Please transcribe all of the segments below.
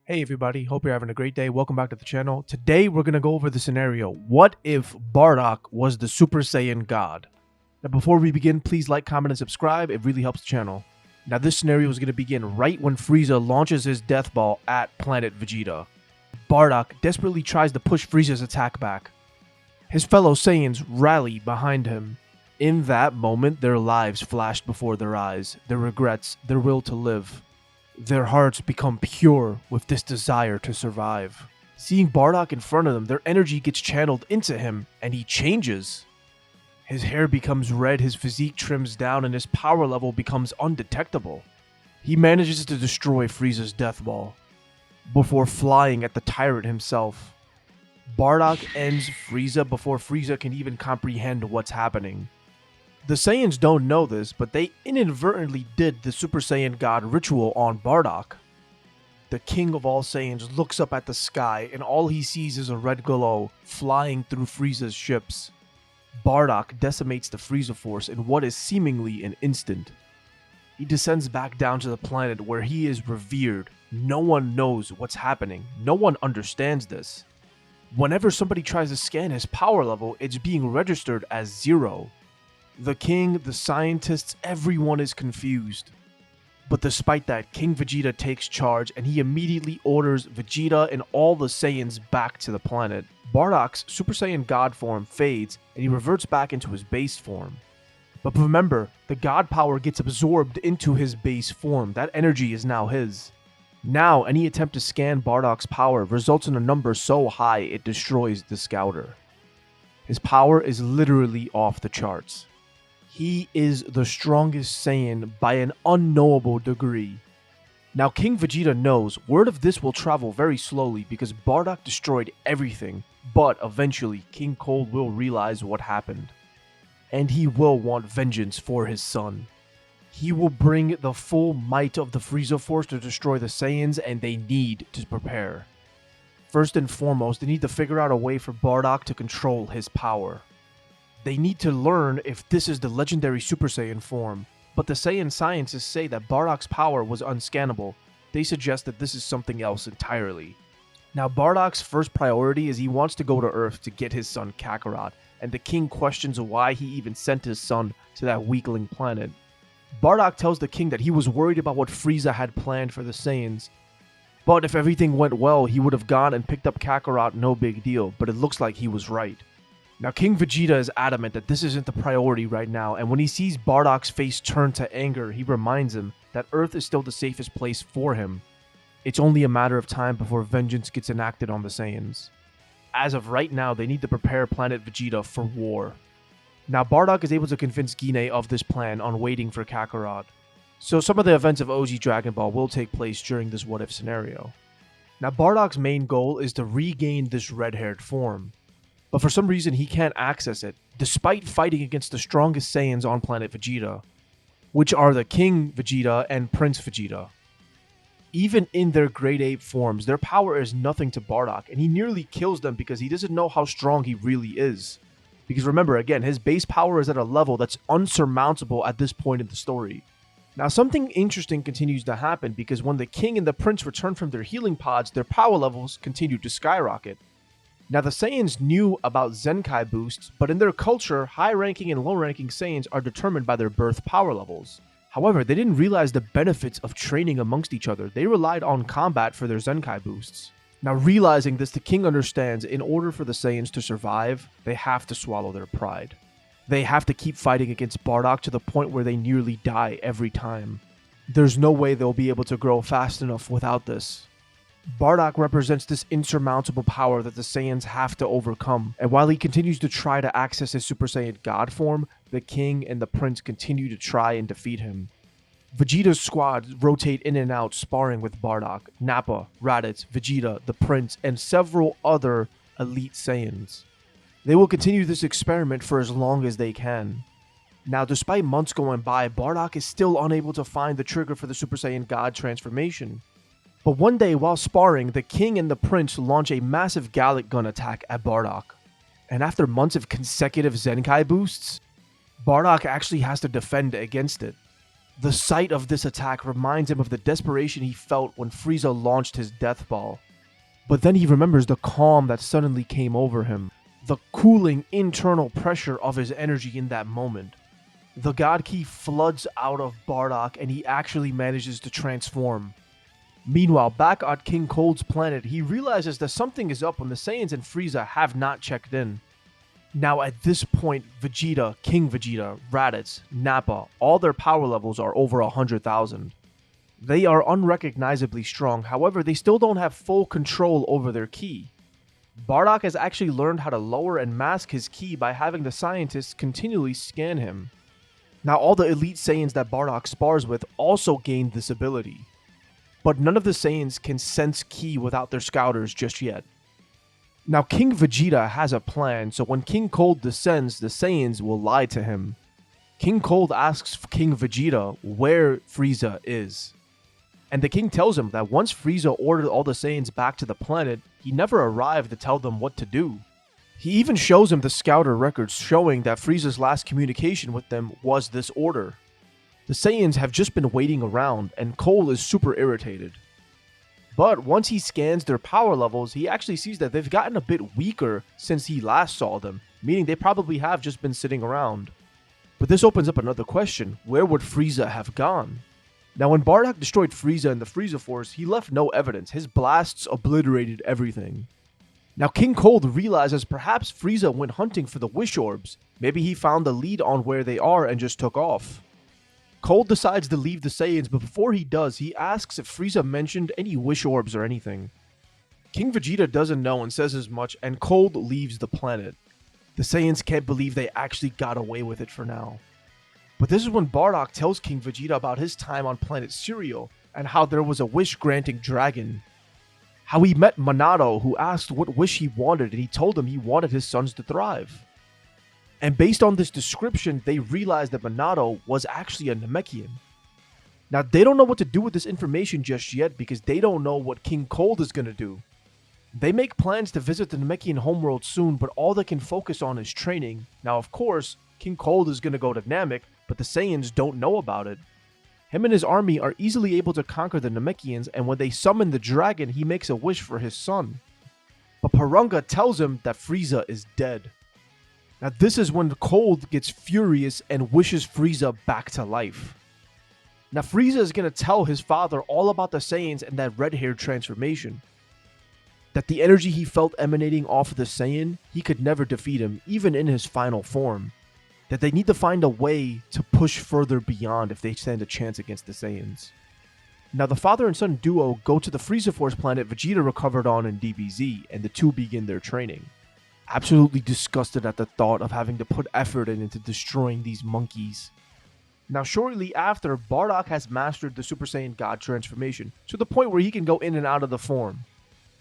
Hey everybody, hope you're having a great day. Welcome back to the channel. Today we're going to go over the scenario, what if Bardock was the Super Saiyan God? Now before we begin, please like, comment, and subscribe. It really helps the channel. Now this scenario is going to begin right when Frieza launches his death ball at planet Vegeta. Bardock desperately tries to push Frieza's attack back. His fellow Saiyans rally behind him. In that moment, their lives flashed before their eyes, their regrets, their will to live. Their hearts become pure with this desire to survive. Seeing Bardock in front of them, their energy gets channeled into him, and he changes. His hair becomes red, his physique trims down, and his power level becomes undetectable. He manages to destroy Frieza's death ball before flying at the tyrant himself. Bardock ends Frieza before Frieza can even comprehend what's happening. The Saiyans don't know this, but they inadvertently did the Super Saiyan God ritual on Bardock. The king of all Saiyans looks up at the sky and all he sees is a red glow flying through Frieza's ships. Bardock decimates the Frieza force in what is seemingly an instant. He descends back down to the planet where he is revered. No one knows what's happening. No one understands this. Whenever somebody tries to scan his power level, it's being registered as 0. The king, the scientists, everyone is confused. But despite that, King Vegeta takes charge and he immediately orders Vegeta and all the Saiyans back to the planet. Bardock's Super Saiyan God form fades and he reverts back into his base form. But remember, the God power gets absorbed into his base form. That energy is now his. Now, any attempt to scan Bardock's power results in a number so high it destroys the Scouter. His power is literally off the charts. He is the strongest Saiyan by an unknowable degree. Now King Vegeta knows word of this will travel very slowly because Bardock destroyed everything, but eventually King Cold will realize what happened. And he will want vengeance for his son. He will bring the full might of the Frieza Force to destroy the Saiyans, and they need to prepare. First and foremost, they need to figure out a way for Bardock to control his power. They need to learn if this is the legendary Super Saiyan form, but the Saiyan scientists say that Bardock's power was unscannable. They suggest that this is something else entirely. Now Bardock's first priority is he wants to go to Earth to get his son Kakarot, and the king questions why he even sent his son to that weakling planet. Bardock tells the king that he was worried about what Frieza had planned for the Saiyans, but if everything went well, he would have gone and picked up Kakarot, no big deal, but it looks like he was right. Now King Vegeta is adamant that this isn't the priority right now, and when he sees Bardock's face turn to anger, he reminds him that Earth is still the safest place for him. It's only a matter of time before vengeance gets enacted on the Saiyans. As of right now, they need to prepare planet Vegeta for war. Now Bardock is able to convince Gine of this plan on waiting for Kakarot. So some of the events of OG Dragon Ball will take place during this what-if scenario. Now Bardock's main goal is to regain this red-haired form. But for some reason he can't access it, despite fighting against the strongest Saiyans on planet Vegeta, which are the King Vegeta and Prince Vegeta. Even in their Great Ape forms, their power is nothing to Bardock, and he nearly kills them because he doesn't know how strong he really is. Because remember, again, his base power is at a level that's unsurmountable at this point in the story. Now something interesting continues to happen because when the King and the Prince return from their healing pods, their power levels continue to skyrocket. Now the Saiyans knew about Zenkai boosts, but in their culture, high-ranking and low-ranking Saiyans are determined by their birth power levels. However, they didn't realize the benefits of training amongst each other. They relied on combat for their Zenkai boosts. Now realizing this, the king understands in order for the Saiyans to survive, they have to swallow their pride. They have to keep fighting against Bardock to the point where they nearly die every time. There's no way they'll be able to grow fast enough without this. Bardock represents this insurmountable power that the Saiyans have to overcome, and while he continues to try to access his Super Saiyan God form, the king and the prince continue to try and defeat him. Vegeta's squad rotate in and out sparring with Bardock, Nappa, Raditz, Vegeta, the prince, and several other elite Saiyans. They will continue this experiment for as long as they can. Now, despite months going by, Bardock is still unable to find the trigger for the Super Saiyan God transformation. But one day, while sparring, the king and the prince launch a massive Gallic gun attack at Bardock. And after months of consecutive Zenkai boosts, Bardock actually has to defend against it. The sight of this attack reminds him of the desperation he felt when Frieza launched his death ball. But then he remembers the calm that suddenly came over him, the cooling internal pressure of his energy in that moment. The God Ki floods out of Bardock and he actually manages to transform. Meanwhile, back at King Cold's planet, he realizes that something is up when the Saiyans and Frieza have not checked in. Now at this point, Vegeta, King Vegeta, Raditz, Nappa, all their power levels are over 100,000. They are unrecognizably strong, however they still don't have full control over their ki. Bardock has actually learned how to lower and mask his ki by having the scientists continually scan him. Now all the elite Saiyans that Bardock spars with also gained this ability. But none of the Saiyans can sense ki without their scouters just yet. Now King Vegeta has a plan, so when King Cold descends, the Saiyans will lie to him. King Cold asks King Vegeta where Frieza is. And the king tells him that once Frieza ordered all the Saiyans back to the planet, he never arrived to tell them what to do. He even shows him the scouter records showing that Frieza's last communication with them was this order. The Saiyans have just been waiting around, and Cole is super irritated. But once he scans their power levels, he actually sees that they've gotten a bit weaker since he last saw them, meaning they probably have just been sitting around. But this opens up another question: where would Frieza have gone? Now when Bardock destroyed Frieza in the Frieza Force, he left no evidence. His blasts obliterated everything. Now King Cold realizes perhaps Frieza went hunting for the Wish Orbs. Maybe he found the lead on where they are and just took off. Cold decides to leave the Saiyans, but before he does, he asks if Frieza mentioned any Wish Orbs or anything. King Vegeta doesn't know and says as much, and Cold leaves the planet. The Saiyans can't believe they actually got away with it for now. But this is when Bardock tells King Vegeta about his time on planet Cereal, and how there was a wish-granting dragon. How he met Monado, who asked what wish he wanted, and he told him he wanted his sons to thrive. And based on this description, they realized that Monado was actually a Namekian. Now, they don't know what to do with this information just yet because they don't know what King Cold is going to do. They make plans to visit the Namekian homeworld soon, but all they can focus on is training. Now, of course, King Cold is going to go to Namek, but the Saiyans don't know about it. Him and his army are easily able to conquer the Namekians, and when they summon the dragon, he makes a wish for his son. But Porunga tells him that Frieza is dead. Now this is when Cold gets furious and wishes Frieza back to life. Now Frieza is going to tell his father all about the Saiyans and that red-haired transformation. That the energy he felt emanating off of the Saiyan, he could never defeat him, even in his final form. That they need to find a way to push further beyond if they stand a chance against the Saiyans. Now the father and son duo go to the Frieza Force planet Vegeta recovered on in DBZ, and the two begin their training. Absolutely disgusted at the thought of having to put effort into destroying these monkeys. Now shortly after, Bardock has mastered the Super Saiyan God transformation, to the point where he can go in and out of the form.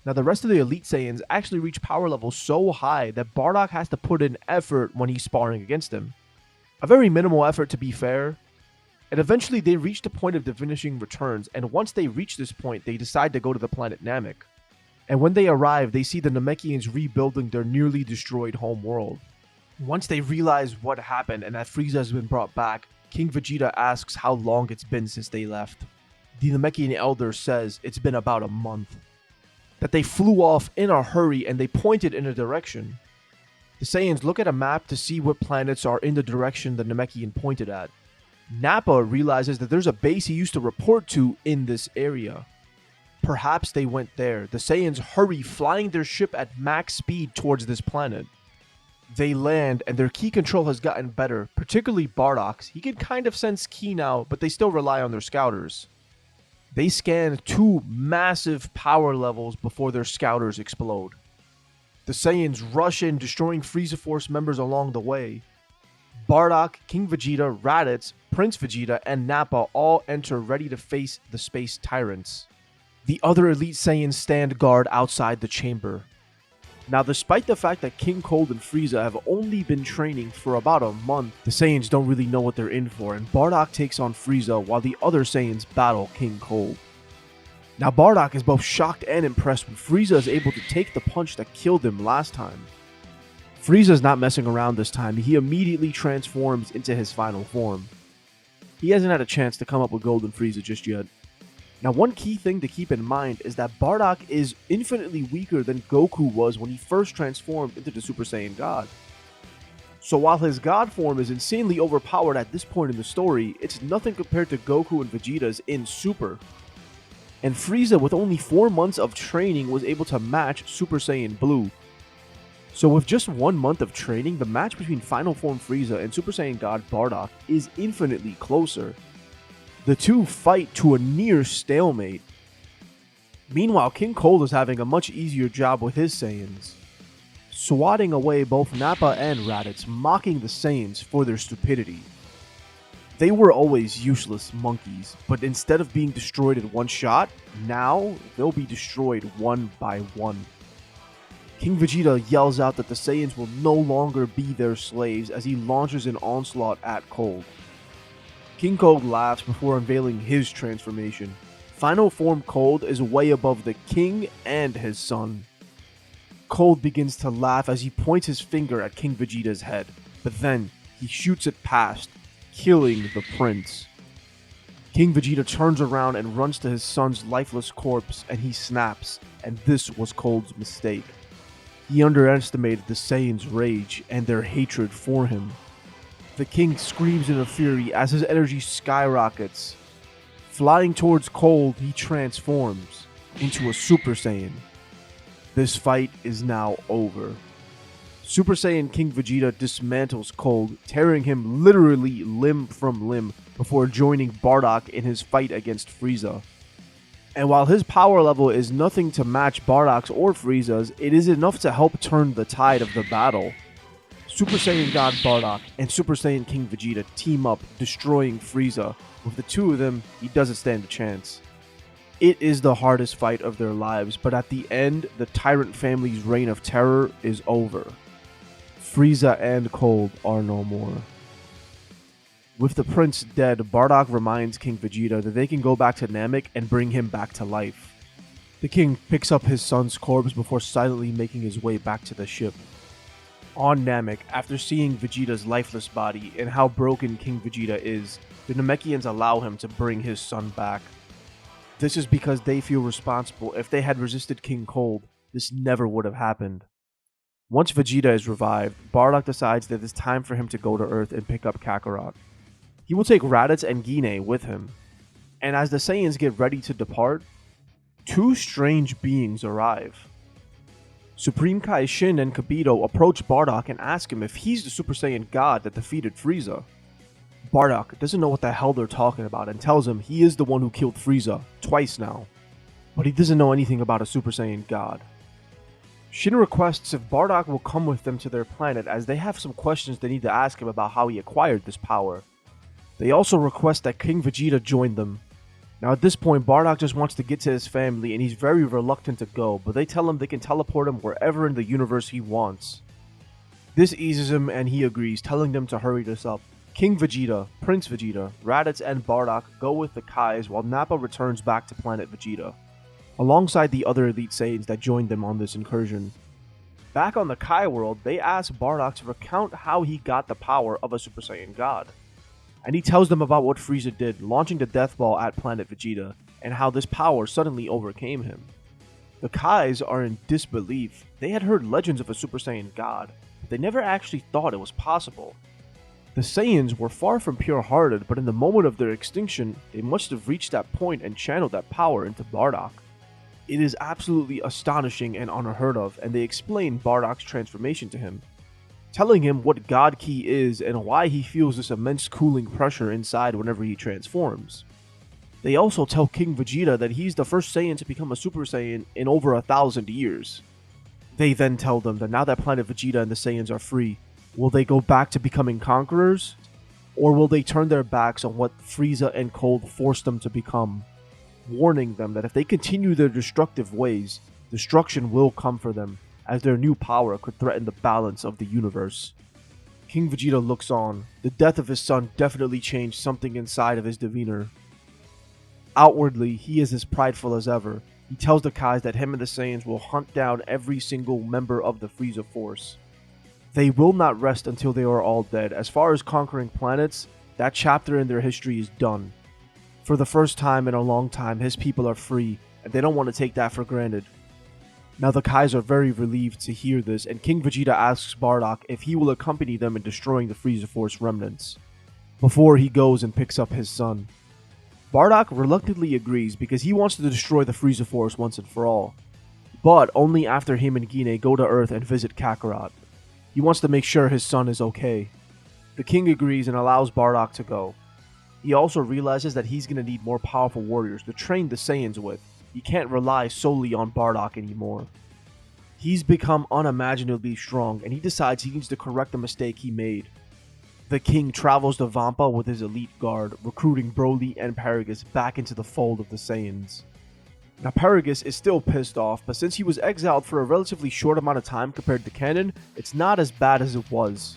Now the rest of the Elite Saiyans actually reach power levels so high that Bardock has to put in effort when he's sparring against him. A very minimal effort, to be fair. And eventually they reach the point of diminishing returns, and once they reach this point, they decide to go to the planet Namek. And when they arrive, they see the Namekians rebuilding their nearly destroyed home world. Once they realize what happened and that Frieza has been brought back, King Vegeta asks how long it's been since they left. The Namekian elder says it's been about a month. That they flew off in a hurry and they pointed in a direction. The Saiyans look at a map to see what planets are in the direction the Namekian pointed at. Nappa realizes that there's a base he used to report to in this area. Perhaps they went there. The Saiyans hurry, flying their ship at max speed towards this planet. They land, and their ki control has gotten better, particularly Bardock's. He can kind of sense ki now, but they still rely on their scouters. They scan 2 massive power levels before their scouters explode. The Saiyans rush in, destroying Frieza Force members along the way. Bardock, King Vegeta, Raditz, Prince Vegeta, and Nappa all enter ready to face the space tyrants. The other Elite Saiyans stand guard outside the chamber. Now, despite the fact that King Cold and Frieza have only been training for about a month, the Saiyans don't really know what they're in for, and Bardock takes on Frieza while the other Saiyans battle King Cold. Now, Bardock is both shocked and impressed when Frieza is able to take the punch that killed him last time. Frieza's not messing around this time. He immediately transforms into his final form. he hasn't had a chance to come up with Golden Frieza just yet. Now, one key thing to keep in mind is that Bardock is infinitely weaker than Goku was when he first transformed into the Super Saiyan God. So while his God form is insanely overpowered at this point in the story, it's nothing compared to Goku and Vegeta's in Super. And Frieza, with only 4 months of training, was able to match Super Saiyan Blue. So with just 1 month of training, the match between Final Form Frieza and Super Saiyan God Bardock is infinitely closer. The two fight to a near stalemate. Meanwhile, King Cold is having a much easier job with his Saiyans, swatting away both Nappa and Raditz, mocking the Saiyans for their stupidity. They were always useless monkeys, but instead of being destroyed in one shot, now they'll be destroyed one by one. King Vegeta yells out that the Saiyans will no longer be their slaves as he launches an onslaught at Cold. King Cold laughs before unveiling his transformation. Final Form Cold is way above the king and his son. Cold begins to laugh as he points his finger at King Vegeta's head, but then he shoots it past, killing the prince. King Vegeta turns around and runs to his son's lifeless corpse, and he snaps, and this was Cold's mistake. He underestimated the Saiyans' rage and their hatred for him. The king screams in a fury as his energy skyrockets. Flying towards Cold, he transforms into a Super Saiyan. This fight is now over. Super Saiyan King Vegeta dismantles Cold, tearing him literally limb from limb before joining Bardock in his fight against Frieza. And while his power level is nothing to match Bardock's or Frieza's, it is enough to help turn the tide of the battle. Super Saiyan God Bardock and Super Saiyan King Vegeta team up, destroying Frieza. With the two of them, he doesn't stand a chance. It is the hardest fight of their lives, but at the end, the Tyrant family's reign of terror is over. Frieza and Cold are no more. With the prince dead, Bardock reminds King Vegeta that they can go back to Namek and bring him back to life. The king picks up his son's corpse before silently making his way back to the ship. On Namek, after seeing Vegeta's lifeless body and how broken King Vegeta is, the Namekians allow him to bring his son back. This is because they feel responsible. If they had resisted King Cold, this never would have happened. Once Vegeta is revived, Bardock decides that it's time for him to go to Earth and pick up Kakarot. He will take Raditz and Guinea with him. And as the Saiyans get ready to depart, two strange beings arrive. Supreme Kai Shin and Kibito approach Bardock and ask him if he's the Super Saiyan God that defeated Frieza. Bardock doesn't know what the hell they're talking about and tells him he is the one who killed Frieza twice now. But he doesn't know anything about a Super Saiyan God. Shin requests if Bardock will come with them to their planet as they have some questions they need to ask him about how he acquired this power. They also request that King Vegeta join them. Now at this point, Bardock just wants to get to his family and he's very reluctant to go, but they tell him they can teleport him wherever in the universe he wants. This eases him and he agrees, telling them to hurry this up. King Vegeta, Prince Vegeta, Raditz and Bardock go with the Kais while Nappa returns back to planet Vegeta, alongside the other Elite Saiyans that joined them on this incursion. Back on the Kai world, they ask Bardock to recount how he got the power of a Super Saiyan God. And he tells them about what Frieza did, launching the Death Ball at planet Vegeta, and how this power suddenly overcame him. The Kais are in disbelief. They had heard legends of a Super Saiyan God, but they never actually thought it was possible. The Saiyans were far from pure-hearted, but in the moment of their extinction, they must have reached that point and channeled that power into Bardock. It is absolutely astonishing and unheard of, and they explain Bardock's transformation to him, telling him what God Ki is and why he feels this immense cooling pressure inside whenever he transforms. They also tell King Vegeta that he's the first Saiyan to become a Super Saiyan in over 1,000 years. They then tell them that now that planet Vegeta and the Saiyans are free, will they go back to becoming conquerors? Or will they turn their backs on what Frieza and Cold forced them to become? Warning them that if they continue their destructive ways, destruction will come for them, as their new power could threaten the balance of the universe. King Vegeta looks on. The death of his son definitely changed something inside of his demeanor. Outwardly, he is as prideful as ever. He tells the Kais that him and the Saiyans will hunt down every single member of the Frieza force. They will not rest until they are all dead. As far as conquering planets, That chapter in their history is done. For the first time in a long time, his people are free, and they don't want to take that for granted. Now the Kais are very relieved to hear this, and King Vegeta asks Bardock if he will accompany them in destroying the Frieza Force remnants, before he goes and picks up his son. Bardock reluctantly agrees because he wants to destroy the Frieza Force once and for all, but only after him and Gine go to Earth and visit Kakarot. He wants to make sure his son is okay. The king agrees and allows Bardock to go. He also realizes that he's going to need more powerful warriors to train the Saiyans with. He can't rely solely on Bardock anymore. He's become unimaginably strong, and he decides he needs to correct the mistake he made. The king travels to Vampa with his elite guard, recruiting Broly and Paragus back into the fold of the Saiyans. Now Paragus is still pissed off, but since he was exiled for a relatively short amount of time compared to canon, it's not as bad as it was.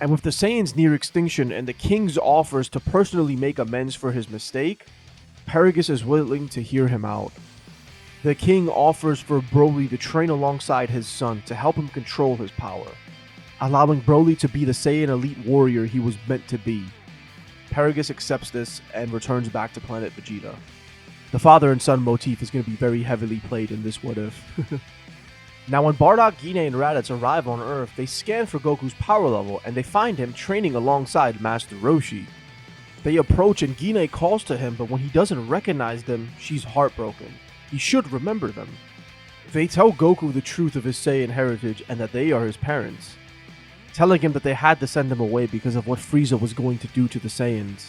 And with the Saiyans near extinction and the king's offers to personally make amends for his mistake, Paragus is willing to hear him out. The king offers for Broly to train alongside his son to help him control his power, allowing Broly to be the Saiyan elite warrior he was meant to be. Paragus accepts this and returns back to planet Vegeta. The father and son motif is going to be very heavily played in this What If. Now when Bardock, Gine, and Raditz arrive on Earth, they scan for Goku's power level and they find him training alongside Master Roshi. They approach and Gine calls to him, but when he doesn't recognize them, she's heartbroken. He should remember them. They tell Goku the truth of his Saiyan heritage and that they are his parents, telling him that they had to send him away because of what Frieza was going to do to the Saiyans.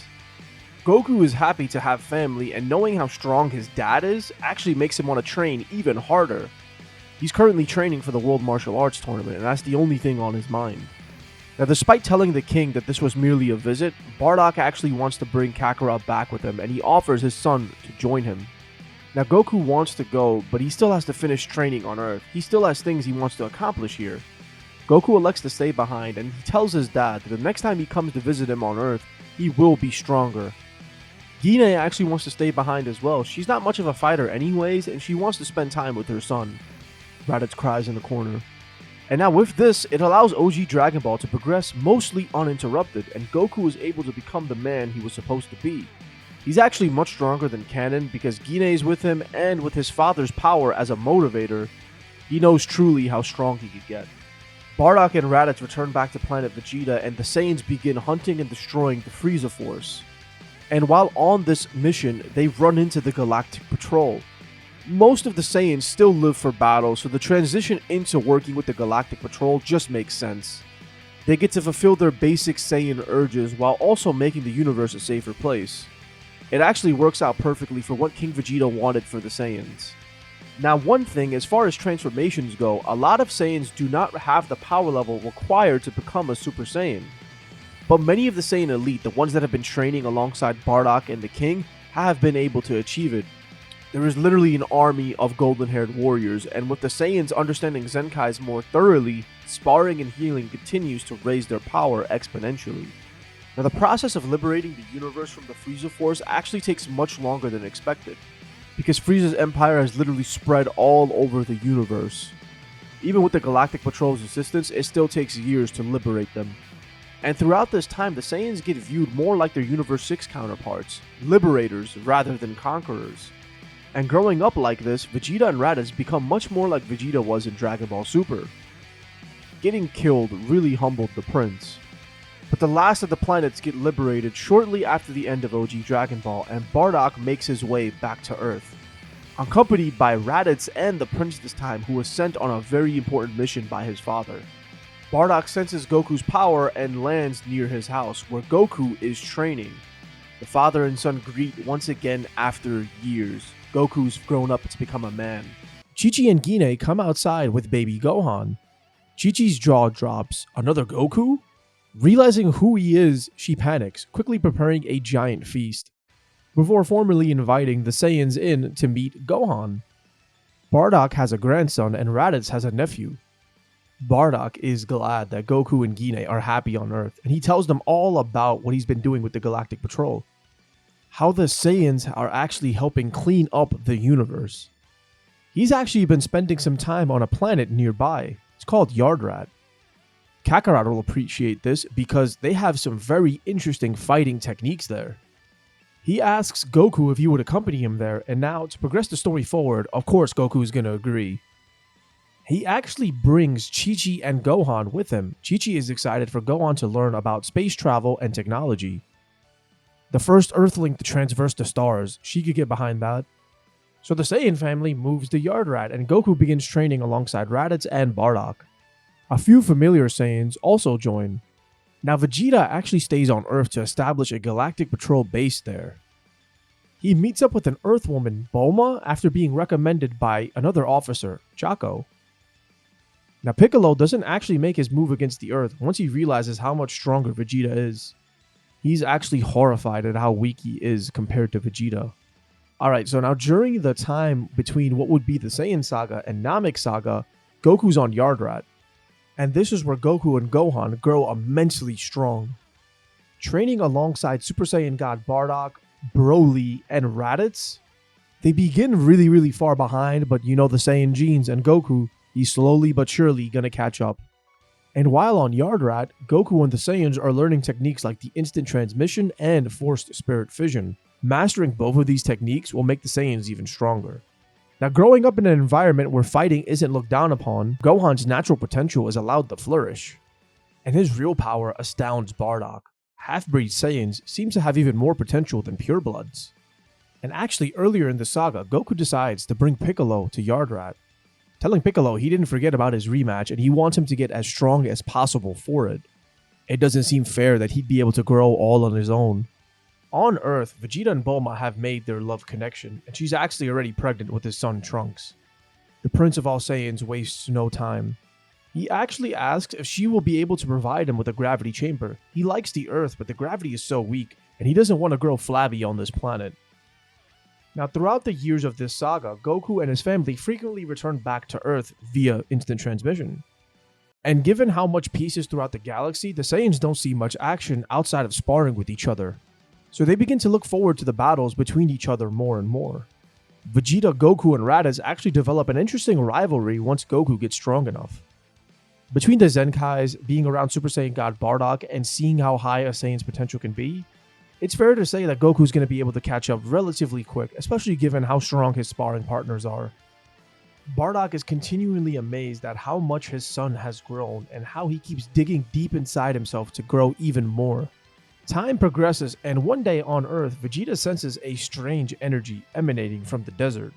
Goku is happy to have family, and knowing how strong his dad is actually makes him want to train even harder. He's currently training for the World Martial Arts Tournament, and that's the only thing on his mind. Now, despite telling the king that this was merely a visit, Bardock actually wants to bring Kakarot back with him, and he offers his son to join him. Now, Goku wants to go, but he still has to finish training on Earth. He still has things he wants to accomplish here. Goku elects to stay behind, and he tells his dad that the next time he comes to visit him on Earth, he will be stronger. Gine actually wants to stay behind as well. She's not much of a fighter anyways, and she wants to spend time with her son. Raditz cries in the corner. And now with this, it allows OG Dragon Ball to progress mostly uninterrupted, and Goku is able to become the man he was supposed to be. He's actually much stronger than canon because Gine is with him, and with his father's power as a motivator, he knows truly how strong he could get. Bardock and Raditz return back to planet Vegeta, and the Saiyans begin hunting and destroying the Frieza Force. And while on this mission, they run into the Galactic Patrol. Most of the Saiyans still live for battle, so the transition into working with the Galactic Patrol just makes sense. They get to fulfill their basic Saiyan urges while also making the universe a safer place. It actually works out perfectly for what King Vegeta wanted for the Saiyans. Now one thing, as far as transformations go, a lot of Saiyans do not have the power level required to become a Super Saiyan. But many of the Saiyan elite, the ones that have been training alongside Bardock and the King, have been able to achieve it. There is literally an army of golden-haired warriors, and with the Saiyans understanding Zenkais more thoroughly, sparring and healing continues to raise their power exponentially. Now the process of liberating the universe from the Frieza Force actually takes much longer than expected, because Frieza's empire has literally spread all over the universe. Even with the Galactic Patrol's assistance, it still takes years to liberate them. And throughout this time, the Saiyans get viewed more like their Universe 6 counterparts, liberators rather than conquerors. And growing up like this, Vegeta and Raditz become much more like Vegeta was in Dragon Ball Super. Getting killed really humbled the prince. But the last of the planets get liberated shortly after the end of OG Dragon Ball, and Bardock makes his way back to Earth, accompanied by Raditz and the prince this time, who was sent on a very important mission by his father. Bardock senses Goku's power and lands near his house, where Goku is training. The father and son greet once again after years. Goku's grown up to become a man. Chi-Chi and Gine come outside with baby Gohan. Chi-Chi's jaw drops. Another Goku? Realizing who he is, she panics, quickly preparing a giant feast, before formally inviting the Saiyans in to meet Gohan. Bardock has a grandson and Raditz has a nephew. Bardock is glad that Goku and Gine are happy on Earth, and he tells them all about what he's been doing with the Galactic Patrol. How the Saiyans are actually helping clean up the universe. He's actually been spending some time on a planet nearby. It's called Yardrat. Kakarot will appreciate this because they have some very interesting fighting techniques there. He asks Goku if he would accompany him there, and now to progress the story forward, of course Goku is going to agree. He actually brings Chi-Chi and Gohan with him. Chi-Chi is excited for Gohan to learn about space travel and technology. The first Earthling to transverse the stars, she could get behind that. So the Saiyan family moves to Yardrat, and Goku begins training alongside Raditz and Bardock. A few familiar Saiyans also join. Now Vegeta actually stays on Earth to establish a galactic patrol base there. He meets up with an Earthwoman, Bulma, after being recommended by another officer, Chaco. Now Piccolo doesn't actually make his move against the Earth once he realizes how much stronger Vegeta is. He's actually horrified at how weak he is compared to Vegeta. Alright, so now during the time between what would be the Saiyan Saga and Namek Saga, Goku's on Yardrat. And this is where Goku and Gohan grow immensely strong. Training alongside Super Saiyan God Bardock, Broly, and Raditz, they begin really far behind, but you know the Saiyan genes, and Goku, he's slowly but surely gonna catch up. And while on Yardrat, Goku and the Saiyans are learning techniques like the instant transmission and forced spirit fission. Mastering both of these techniques will make the Saiyans even stronger. Now, growing up in an environment where fighting isn't looked down upon, Gohan's natural potential is allowed to flourish. And his real power astounds Bardock. Half-breed Saiyans seem to have even more potential than purebloods. And actually, earlier in the saga, Goku decides to bring Piccolo to Yardrat, telling Piccolo he didn't forget about his rematch and he wants him to get as strong as possible for it. It doesn't seem fair that he'd be able to grow all on his own. On Earth, Vegeta and Bulma have made their love connection, and she's actually already pregnant with his son Trunks. The Prince of all Saiyans wastes no time. He actually asks if she will be able to provide him with a gravity chamber. He likes the Earth, but the gravity is so weak, and he doesn't want to grow flabby on this planet. Now, throughout the years of this saga, Goku and his family frequently return back to Earth via instant transmission. And given how much peace is throughout the galaxy, the Saiyans don't see much action outside of sparring with each other. So they begin to look forward to the battles between each other more and more. Vegeta, Goku, and Raditz actually develop an interesting rivalry once Goku gets strong enough. Between the Zenkais, being around Super Saiyan God Bardock, and seeing how high a Saiyan's potential can be, it's fair to say that Goku's going to be able to catch up relatively quick, especially given how strong his sparring partners are. Bardock is continually amazed at how much his son has grown and how he keeps digging deep inside himself to grow even more. Time progresses, and one day on Earth, Vegeta senses a strange energy emanating from the desert.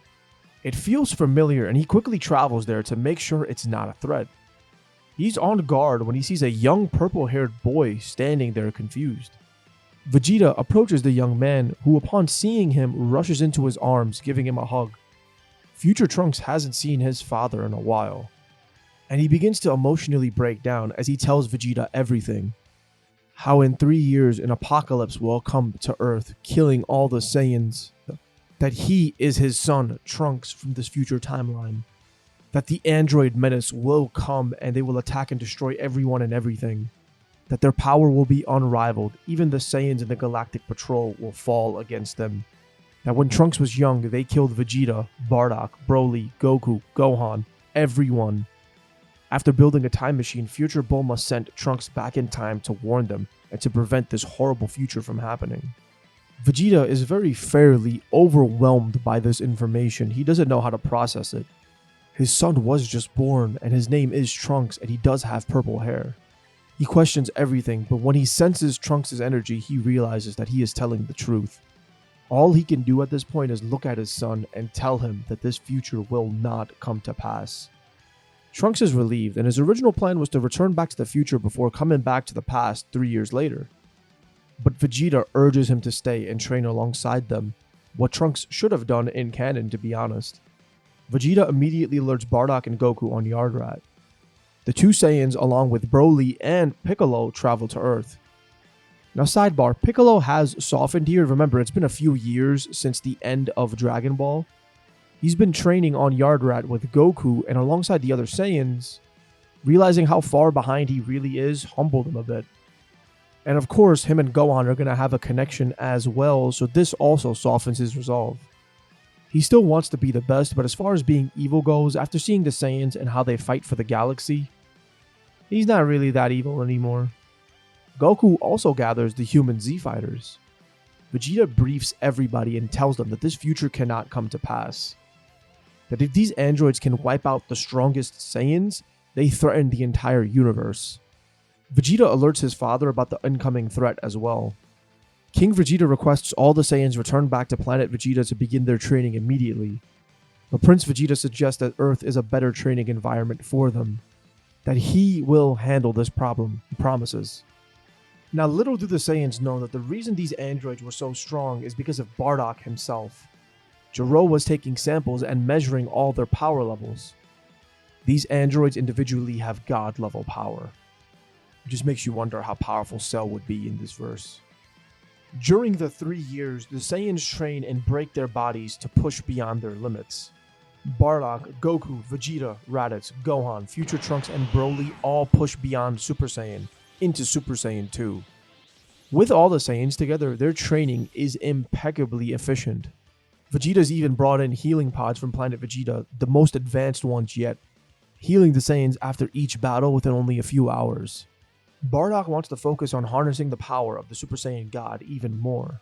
It feels familiar, and he quickly travels there to make sure it's not a threat. He's on guard when he sees a young purple-haired boy standing there confused. Vegeta approaches the young man, who upon seeing him rushes into his arms, giving him a hug. Future Trunks hasn't seen his father in a while, and he begins to emotionally break down as he tells Vegeta everything. How in 3 years an apocalypse will come to Earth, killing all the Saiyans. That he is his son, Trunks, from this future timeline. That the android menace will come and they will attack and destroy everyone and everything. That their power will be unrivaled, even the Saiyans in the Galactic Patrol will fall against them. That when Trunks was young, they killed Vegeta, Bardock, Broly, Goku, Gohan, everyone. After building a time machine, future Bulma sent Trunks back in time to warn them and to prevent this horrible future from happening. Vegeta is very fairly overwhelmed by this information. He doesn't know how to process it. His son was just born, and his name is Trunks, and he does have purple hair. He questions everything, but when he senses Trunks' energy, he realizes that he is telling the truth. All he can do at this point is look at his son and tell him that this future will not come to pass. Trunks is relieved, and his original plan was to return back to the future before coming back to the past 3 years later. But Vegeta urges him to stay and train alongside them, what Trunks should have done in canon, to be honest. Vegeta immediately alerts Bardock and Goku on Yardrat. The two Saiyans, along with Broly and Piccolo, travel to Earth. Now sidebar, Piccolo has softened here. Remember, it's been a few years since the end of Dragon Ball. He's been training on Yardrat with Goku, and alongside the other Saiyans, realizing how far behind he really is humbled him a bit. And of course, him and Gohan are going to have a connection as well, so this also softens his resolve. He still wants to be the best, but as far as being evil goes, after seeing the Saiyans and how they fight for the galaxy, He's not really that evil anymore. Goku also gathers the human Z-Fighters. Vegeta briefs everybody and tells them that this future cannot come to pass. That if these androids can wipe out the strongest Saiyans, they threaten the entire universe. Vegeta alerts his father about the incoming threat as well. King Vegeta requests all the Saiyans return back to planet Vegeta to begin their training immediately. But Prince Vegeta suggests that Earth is a better training environment for them. That he will handle this problem, he promises. Now little do the Saiyans know that the reason these androids were so strong is because of Bardock himself. Gero was taking samples and measuring all their power levels. These androids individually have god-level power. It just makes you wonder how powerful Cell would be in this verse. During the 3 years, the Saiyans train and break their bodies to push beyond their limits. Bardock, Goku, Vegeta, Raditz, Gohan, Future Trunks, and Broly all push beyond Super Saiyan into Super Saiyan 2. With all the Saiyans together, their training is impeccably efficient. Vegeta's even brought in healing pods from planet Vegeta, the most advanced ones yet, healing the Saiyans after each battle within only a few hours. Bardock wants to focus on harnessing the power of the Super Saiyan God even more.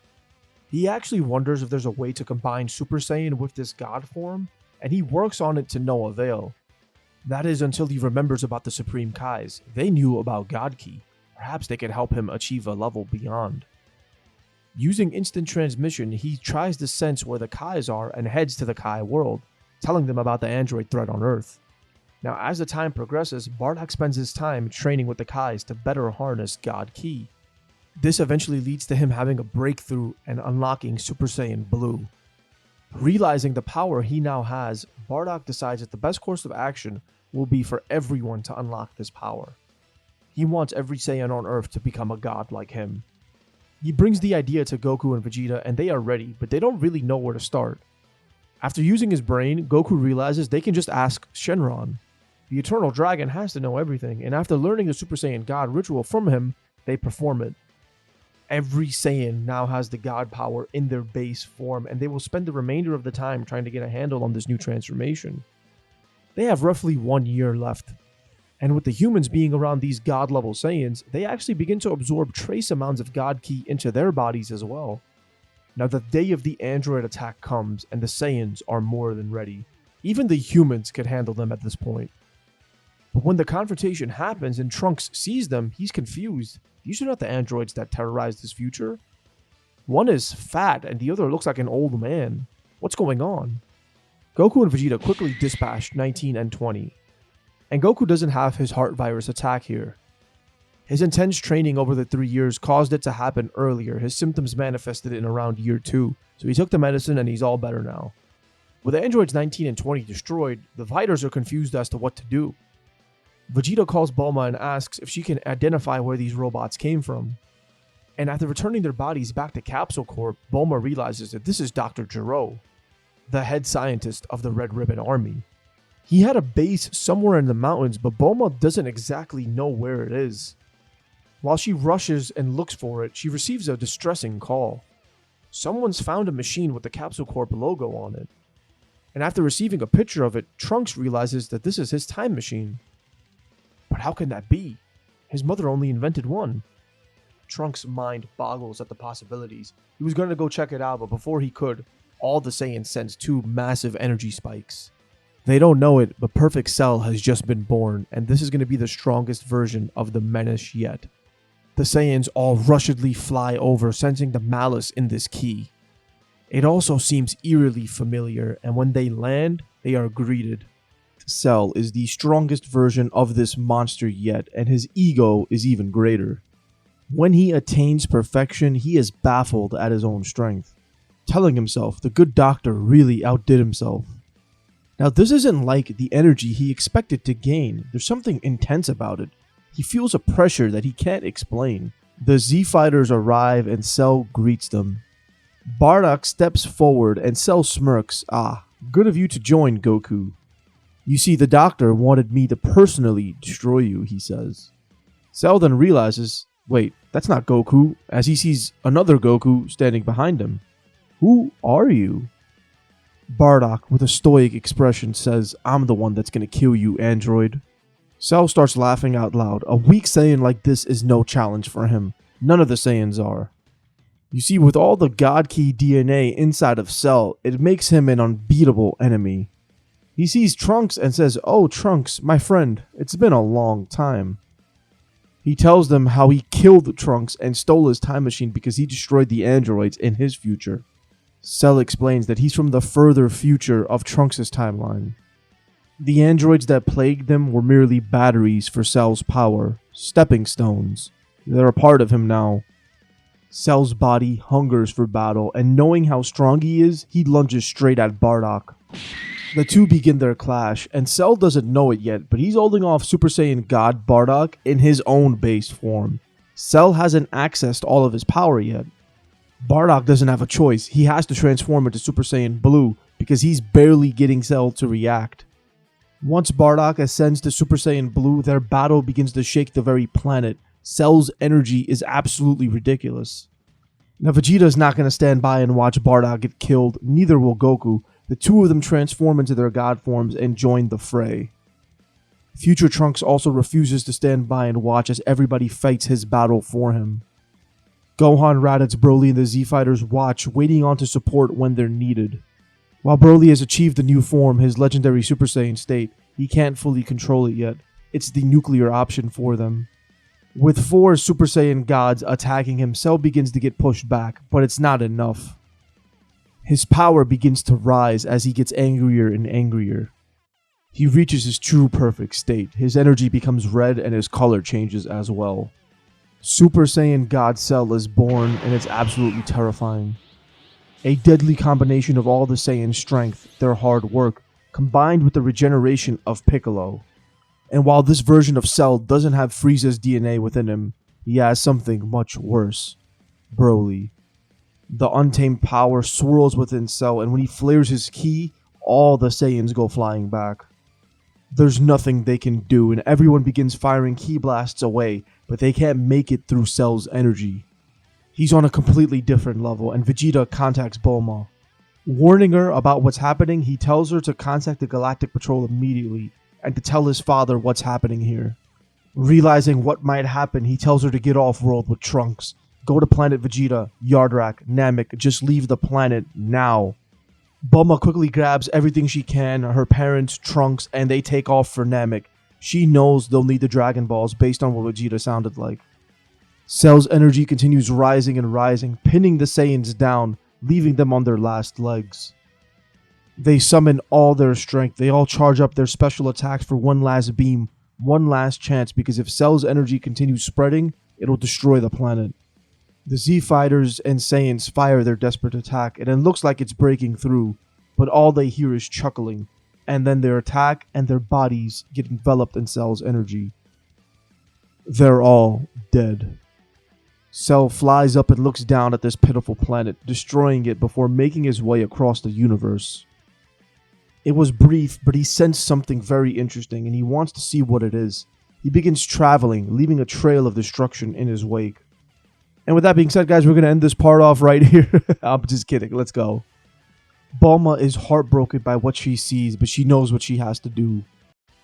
He actually wonders if there's a way to combine Super Saiyan with this God form, and he works on it to no avail. That is until he remembers about the Supreme Kais. They knew about God Ki. Perhaps they could help him achieve a level beyond. Using instant transmission, he tries to sense where the Kais are and heads to the Kai world, telling them about the android threat on Earth. Now, as the time progresses, Bardock spends his time training with the Kais to better harness God Ki. This eventually leads to him having a breakthrough and unlocking Super Saiyan Blue. Realizing the power he now has, Bardock decides that the best course of action will be for everyone to unlock this power. He wants every Saiyan on Earth to become a god like him. He brings the idea to Goku and Vegeta and they are ready, but they don't really know where to start. After using his brain, Goku realizes they can just ask Shenron. The Eternal Dragon has to know everything, and after learning the Super Saiyan God ritual from him, they perform it. Every Saiyan now has the God power in their base form, and they will spend the remainder of the time trying to get a handle on this new transformation. They have roughly 1 year left, and with the humans being around these God-level Saiyans, they actually begin to absorb trace amounts of God Ki into their bodies as well. Now the day of the android attack comes, and the Saiyans are more than ready. Even the humans could handle them at this point. But when the confrontation happens and Trunks sees them, he's confused. These are not the androids that terrorized his future. One is fat and the other looks like an old man. What's going on? Goku and Vegeta quickly dispatched 19 and 20. And Goku doesn't have his heart virus attack here. His intense training over the 3 years caused it to happen earlier. His symptoms manifested in around year 2, so he took the medicine and he's all better now. With the androids 19 and 20 destroyed, the fighters are confused as to what to do. Vegeta calls Bulma and asks if she can identify where these robots came from. And after returning their bodies back to Capsule Corp, Bulma realizes that this is Dr. Gero, the head scientist of the Red Ribbon Army. He had a base somewhere in the mountains, but Bulma doesn't exactly know where it is. While she rushes and looks for it, she receives a distressing call. Someone's found a machine with the Capsule Corp logo on it. And after receiving a picture of it, Trunks realizes that this is his time machine. But how can that be? His mother only invented one. Trunks' mind boggles at the possibilities. He was going to go check it out, but before he could, all the Saiyans sense 2 massive energy spikes. They don't know it, but Perfect Cell has just been born, and this is going to be the strongest version of the menace yet. The Saiyans all rushedly fly over, sensing the malice in this ki. It also seems eerily familiar, and when they land, they are greeted. Cell is the strongest version of this monster yet, and his ego is even greater. When he attains perfection, he is baffled at his own strength, telling himself the good doctor really outdid himself. Now this isn't like the energy he expected to gain. There's something intense about it. He feels a pressure that he can't explain. The Z-Fighters arrive and Cell greets them. Bardock steps forward and Cell smirks. "Ah, good of you to join, Goku. You see, the doctor wanted me to personally destroy you," he says. Cell then realizes, wait, that's not Goku, as he sees another Goku standing behind him. "Who are you?" Bardock, with a stoic expression, says, "I'm the one that's gonna kill you, android." Cell starts laughing out loud. A weak Saiyan like this is no challenge for him. None of the Saiyans are. You see, with all the God Key DNA inside of Cell, it makes him an unbeatable enemy. He sees Trunks and says, "Oh, Trunks, my friend, it's been a long time." He tells them how he killed Trunks and stole his time machine because he destroyed the androids in his future. Cell explains that he's from the further future of Trunks' timeline. The androids that plagued them were merely batteries for Cell's power, stepping stones. They're a part of him now. Cell's body hungers for battle, and knowing how strong he is, he lunges straight at Bardock. The two begin their clash, and Cell doesn't know it yet, but he's holding off Super Saiyan God Bardock in his own base form. Cell hasn't accessed all of his power yet. Bardock doesn't have a choice. He has to transform into Super Saiyan Blue because he's barely getting Cell to react. Once Bardock ascends to Super Saiyan Blue, their battle begins to shake the very planet. Cell's energy is absolutely ridiculous. Now Vegeta is not going to stand by and watch Bardock get killed, neither will Goku. The two of them transform into their god forms and join the fray. Future Trunks also refuses to stand by and watch as everybody fights his battle for him. Gohan, Raditz, Broly, and the Z-Fighters watch, waiting on to support when they're needed. While Broly has achieved the new form, his legendary Super Saiyan state, he can't fully control it yet. It's the nuclear option for them. With 4 Super Saiyan gods attacking him, Cell begins to get pushed back, but it's not enough. His power begins to rise as he gets angrier and angrier. He reaches his true perfect state. His energy becomes red and his color changes as well. Super Saiyan God Cell is born, and it's absolutely terrifying. A deadly combination of all the Saiyans' strength, their hard work, combined with the regeneration of Piccolo. And while this version of Cell doesn't have Frieza's DNA within him, he has something much worse. Broly. The untamed power swirls within Cell, and when he flares his ki, all the Saiyans go flying back. There's nothing they can do, and everyone begins firing ki blasts away, but they can't make it through Cell's energy. He's on a completely different level, and Vegeta contacts Bulma. Warning her about what's happening, he tells her to contact the Galactic Patrol immediately, and to tell his father what's happening here. Realizing what might happen, he tells her to get off-world with Trunks. Go to planet Vegeta, Yardrat, Namek, just leave the planet now. Bulma quickly grabs everything she can, her parents, Trunks, and they take off for Namek. She knows they'll need the Dragon Balls based on what Vegeta sounded like. Cell's energy continues rising and rising, pinning the Saiyans down, leaving them on their last legs. They summon all their strength. They all charge up their special attacks for one last beam, one last chance, because if Cell's energy continues spreading, it'll destroy the planet. The Z-Fighters and Saiyans fire their desperate attack, and it looks like it's breaking through, but all they hear is chuckling, and then their attack and their bodies get enveloped in Cell's energy. They're all dead. Cell flies up and looks down at this pitiful planet, destroying it before making his way across the universe. It was brief, but he sensed something very interesting, and he wants to see what it is. He begins traveling, leaving a trail of destruction in his wake. And with that being said, guys, we're going to end this part off right here. I'm just kidding. Let's go. Bulma is heartbroken by what she sees, but she knows what she has to do.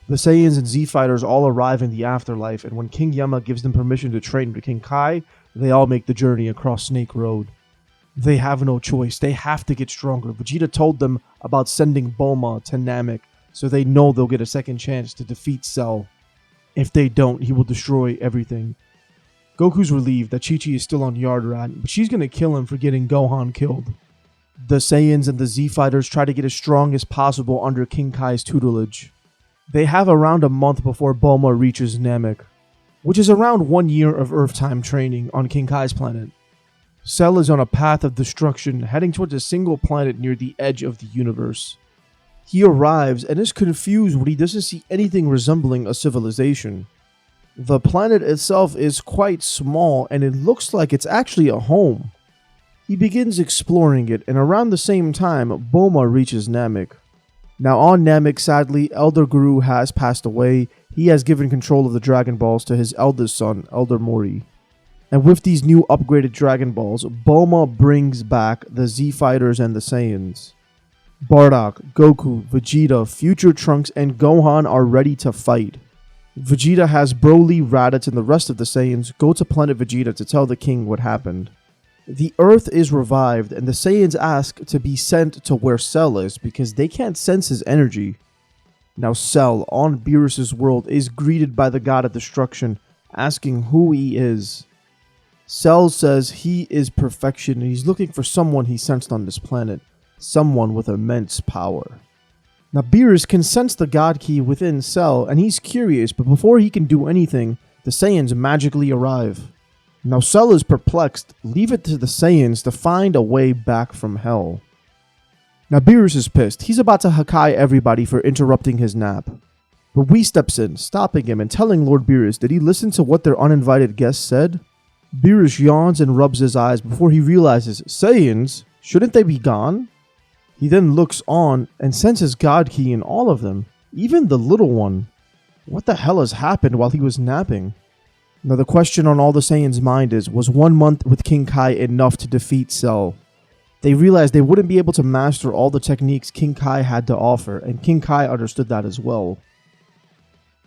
The Saiyans and Z-Fighters all arrive in the afterlife, and when King Yama gives them permission to train with King Kai, they all make the journey across Snake Road. They have no choice. They have to get stronger. Vegeta told them about sending Bulma to Namek, so they know they'll get a second chance to defeat Cell. If they don't, he will destroy everything. Goku's relieved that Chi-Chi is still on Yardrat, but she's going to kill him for getting Gohan killed. The Saiyans and the Z-Fighters try to get as strong as possible under King Kai's tutelage. They have around a month before Bulma reaches Namek, which is around 1 year of Earth time training on King Kai's planet. Cell is on a path of destruction, heading towards a single planet near the edge of the universe. He arrives and is confused when he doesn't see anything resembling a civilization. The planet itself is quite small, and it looks like it's actually a home. He begins exploring it, and around the same time, Bulma reaches Namek. Now on Namek, sadly, Elder Guru has passed away. He has given control of the Dragon Balls to his eldest son, Elder Mori. And with these new upgraded Dragon Balls, Bulma brings back the Z-Fighters and the Saiyans. Bardock, Goku, Vegeta, Future Trunks, and Gohan are ready to fight. Vegeta has Broly, Raditz, and the rest of the Saiyans go to planet Vegeta to tell the king what happened. The Earth is revived, and the Saiyans ask to be sent to where Cell is because they can't sense his energy. Now Cell, on Beerus' world, is greeted by the god of destruction, asking who he is. Cell says he is perfection and he's looking for someone he sensed on this planet, someone with immense power. Now Beerus can sense the God Key within Cell and he's curious, but before he can do anything, the Saiyans magically arrive. Now Cell is perplexed, leave it to the Saiyans to find a way back from hell. Now Beerus is pissed, he's about to Hakai everybody for interrupting his nap. But Whis steps in, stopping him and telling Lord Beerus that he listened to what their uninvited guest said. Beerus yawns and rubs his eyes before he realizes, Saiyans? Shouldn't they be gone? He then looks on and senses God Key in all of them, even the little one. What the hell has happened while he was napping? Now the question on all the Saiyans' mind is, was 1 month with King Kai enough to defeat Cell? They realized they wouldn't be able to master all the techniques King Kai had to offer, and King Kai understood that as well.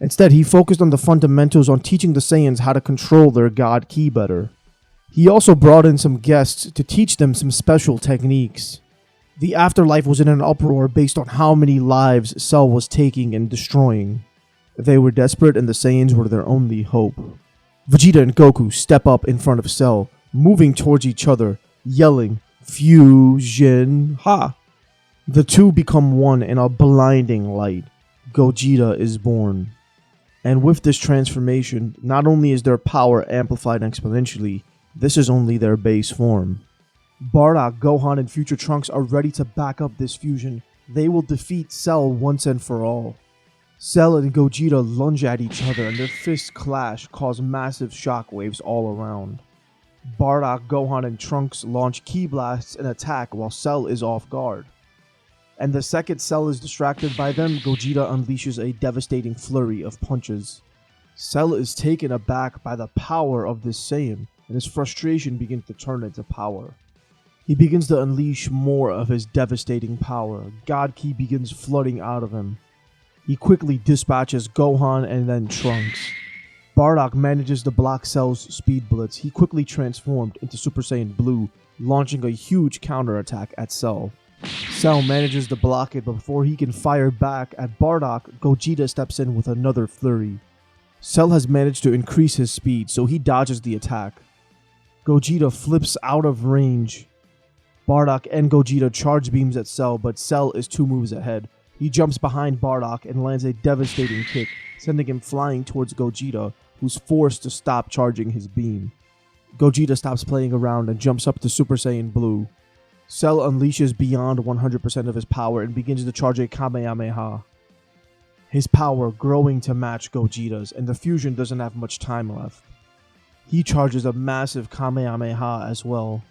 Instead, he focused on the fundamentals on teaching the Saiyans how to control their God Key better. He also brought in some guests to teach them some special techniques. The afterlife was in an uproar based on how many lives Cell was taking and destroying. They were desperate and the Saiyans were their only hope. Vegeta and Goku step up in front of Cell, moving towards each other, yelling, Fusion Ha! The two become one in a blinding light. Gogeta is born. And with this transformation, not only is their power amplified exponentially, this is only their base form. Bardock, Gohan, and future Trunks are ready to back up this fusion. They will defeat Cell once and for all. Cell and Gogeta lunge at each other and their fists clash, cause massive shockwaves all around. Bardock, Gohan, and Trunks launch Ki blasts and attack while Cell is off guard. And the second Cell is distracted by them, Gogeta unleashes a devastating flurry of punches. Cell is taken aback by the power of this Saiyan, and his frustration begins to turn into power. He begins to unleash more of his devastating power. God Ki begins flooding out of him. He quickly dispatches Gohan and then Trunks. Bardock manages to block Cell's speed blitz. He quickly transformed into Super Saiyan Blue, launching a huge counterattack at Cell. Cell manages to block it, but before he can fire back at Bardock, Gogeta steps in with another flurry. Cell has managed to increase his speed, so he dodges the attack. Gogeta flips out of range. Bardock and Gogeta charge beams at Cell, but Cell is 2 moves ahead. He jumps behind Bardock and lands a devastating kick, sending him flying towards Gogeta, who's forced to stop charging his beam. Gogeta stops playing around and jumps up to Super Saiyan Blue. Cell unleashes beyond 100% of his power and begins to charge a Kamehameha. His power growing to match Gogeta's, and the fusion doesn't have much time left. He charges a massive Kamehameha as well.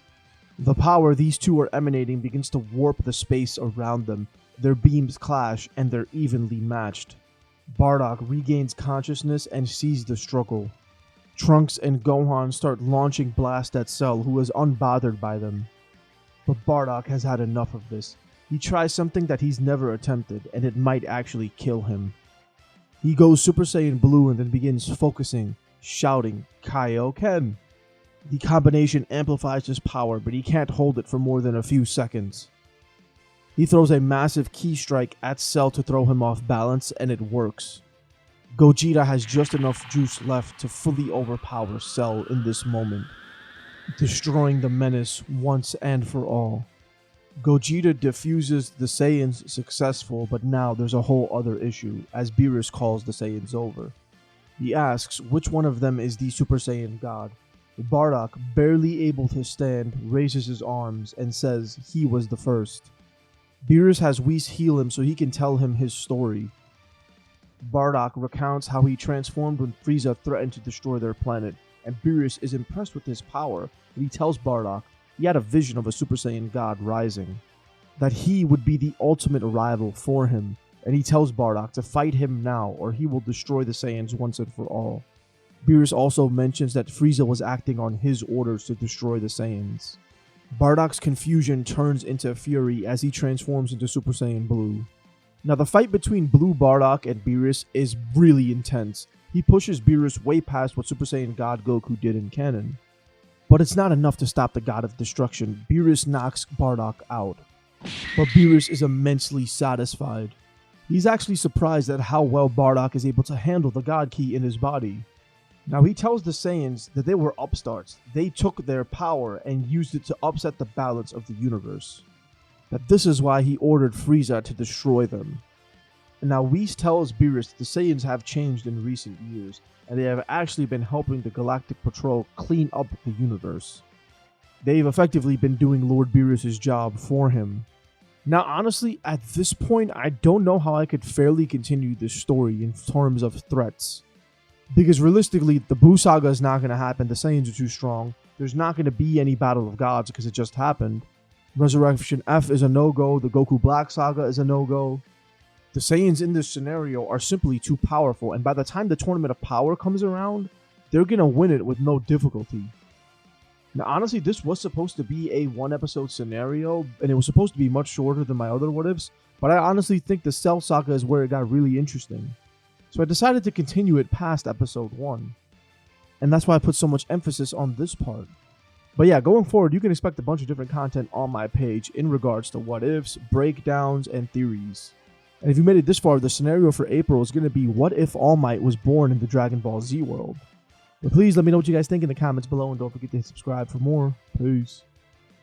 The power these two are emanating begins to warp the space around them. Their beams clash and they're evenly matched. Bardock regains consciousness and sees the struggle. Trunks and Gohan start launching blasts at Cell, who is unbothered by them. But Bardock has had enough of this. He tries something that he's never attempted, and it might actually kill him. He goes Super Saiyan Blue and then begins focusing, shouting, Kaioken. The combination amplifies his power, but he can't hold it for more than a few seconds. He throws a massive Ki strike at Cell to throw him off balance, and it works. Gogeta has just enough juice left to fully overpower Cell in this moment, destroying the menace once and for all. Gogeta defuses the Saiyans successful, but now there's a whole other issue, as Beerus calls the Saiyans over. He asks which one of them is the Super Saiyan God. Bardock, barely able to stand, raises his arms and says he was the first. Beerus has Whis heal him so he can tell him his story. Bardock recounts how he transformed when Frieza threatened to destroy their planet, and Beerus is impressed with his power, and he tells Bardock he had a vision of a Super Saiyan God rising, that he would be the ultimate rival for him, and he tells Bardock to fight him now or he will destroy the Saiyans once and for all. Beerus also mentions that Frieza was acting on his orders to destroy the Saiyans. Bardock's confusion turns into fury as he transforms into Super Saiyan Blue. Now the fight between Blue Bardock and Beerus is really intense. He pushes Beerus way past what Super Saiyan God Goku did in canon. But it's not enough to stop the God of Destruction. Beerus knocks Bardock out. But Beerus is immensely satisfied. He's actually surprised at how well Bardock is able to handle the God Ki in his body. Now he tells the Saiyans that they were upstarts. They took their power and used it to upset the balance of the universe. That this is why he ordered Frieza to destroy them. And now Whis tells Beerus that the Saiyans have changed in recent years, and they have actually been helping the Galactic Patrol clean up the universe. They've effectively been doing Lord Beerus' job for him. Now honestly, at this point, I don't know how I could fairly continue this story in terms of threats. Because realistically, the Buu Saga is not going to happen, the Saiyans are too strong, there's not going to be any Battle of Gods because it just happened. Resurrection F is a no-go, the Goku Black Saga is a no-go. The Saiyans in this scenario are simply too powerful, and by the time the Tournament of Power comes around, they're going to win it with no difficulty. Now honestly, this was supposed to be a one-episode scenario, and it was supposed to be much shorter than my other what-ifs, but I honestly think the Cell Saga is where it got really interesting. So I decided to continue it past episode 1. And that's why I put so much emphasis on this part. But yeah, going forward, you can expect a bunch of different content on my page in regards to what-ifs, breakdowns, and theories. And if you made it this far, the scenario for April is going to be what if All Might was born in the Dragon Ball Z world? But please let me know what you guys think in the comments below, and don't forget to hit subscribe for more. Peace.